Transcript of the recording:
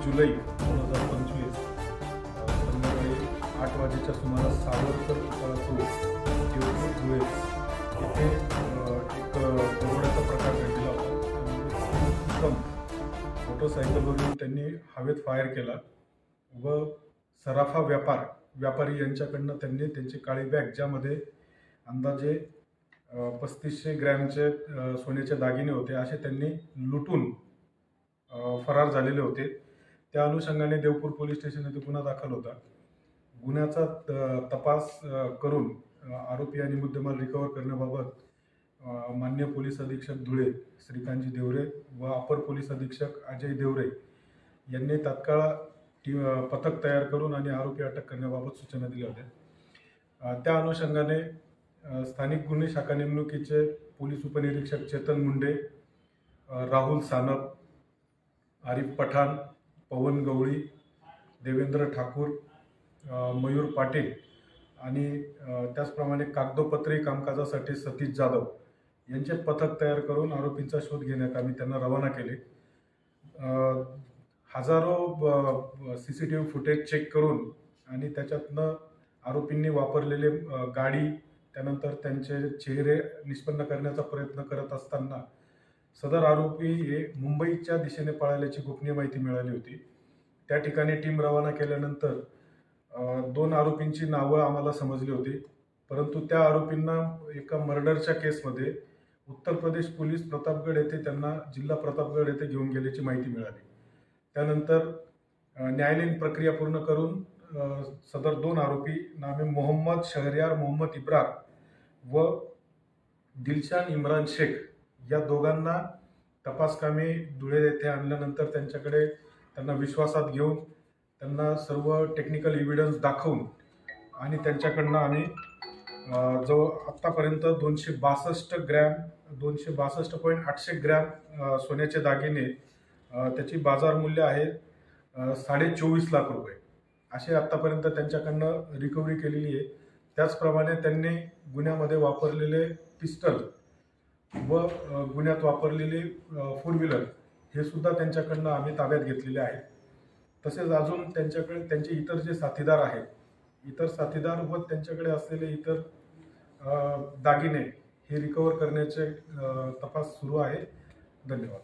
जुलै 2025 संध्याकाळी 8 वाजेच्या सुमारास सावरकर पुतळा चौक देवपूर धुळे येथे एक दरोड्याचा प्रकार घडलेला होता। मोटरसायकलवरून त्यांनी हवेत फायर केला व सराफा व्यापारी यांच्याकडनं त्यांनी त्यांची काळी बॅग ज्यामध्ये अंदाजे 3500 ग्रॅमचे सोन्याचे दागिने होते असे त्यांनी लुटून फरार झालेले होते। त्या अनुषंगाने देवपूर पोलीस स्टेशन येथे गुन्हा दाखल होता। गुन्ह्याचा तपास करून आरोपी आणि मुद्देमाल रिकव्हर करण्याबाबत माननीय पोलीस अधीक्षक धुळे श्रीकांतजी देवरे व अपर पोलीस अधीक्षक अजय देवरे यांनी तात्काळ पथक तयार करून आणि आरोपी अटक करण्याबाबत सूचना दिल्या होत्या। त्या अनुषंगाने स्थानिक गुन्हे शाखा नेमणुकीचे पोलीस उपनिरीक्षक चेतन मुंडे, राहुल सानप, आरिफ पठाण, पवन गवळी, देवेंद्र ठाकूर, मयूर पाटील आणि त्याचप्रमाणे कागदोपत्री कामकाजासाठी सतीश जाधव यांचे पथक तयार करून आरोपींचा शोध घेण्याकामी त्यांना रवाना केले। हजारो CCTV फुटेज चेक करून आणि त्याच्यातनं आरोपींनी वापरलेले गाडी त्यानंतर त्यांचे चेहरे निष्पन्न करण्याचा प्रयत्न करत असताना सदर आरोपी हे मुंबईच्या दिशेने पळाल्याची गोपनीय माहिती मिळाली होती। त्या ठिकाणी टीम रवाना केल्यानंतर 2 आरोपींची नावं आम्हाला समजली होती, परंतु त्या आरोपींना एका मर्डरच्या केसमध्ये उत्तर प्रदेश पोलीस प्रतापगड येथे त्यांना जिल्हा प्रतापगड येथे घेऊन गेल्याची माहिती मिळाली। त्यानंतर न्यायालयीन प्रक्रिया पूर्ण करून सदर 2 आरोपी नामे मोहम्मद शहरयार मोहम्मद इब्रार व दिलशान इम्रान शेख या दोघांना तपासकामी धुळे येथे आणल्यानंतर त्यांना विश्वासात घेऊन त्यांना सर्व टेक्निकल एव्हिडन्स दाखवून आणि त्यांच्याकडनं आम्ही जो आत्तापर्यंत 262.8 ग्रॅम सोन्याचे दागिने त्याची बाजार मूल्य आहे 24.5 लाख रुपये असे आत्तापर्यंत त्यांच्याकडनं रिकव्हरी केलेली आहे। त्याचप्रमाणे त्यांनी गुन्ह्यामध्ये वापरलेले पिस्टल व गुन्ह्यात वापरलेले 4 व्हीलर हे सुद्धा त्यांच्याकडनं आम्ही ताब्यात घेतलेले आहेत। तसेच अजून त्यांच्याकडे त्यांचे इतर जे साथीदार आहेत, इतर साथीदार व त्यांच्याकडे असलेले इतर दागिने हे रिकव्हर करण्याचे तपास सुरू आहे। धन्यवाद।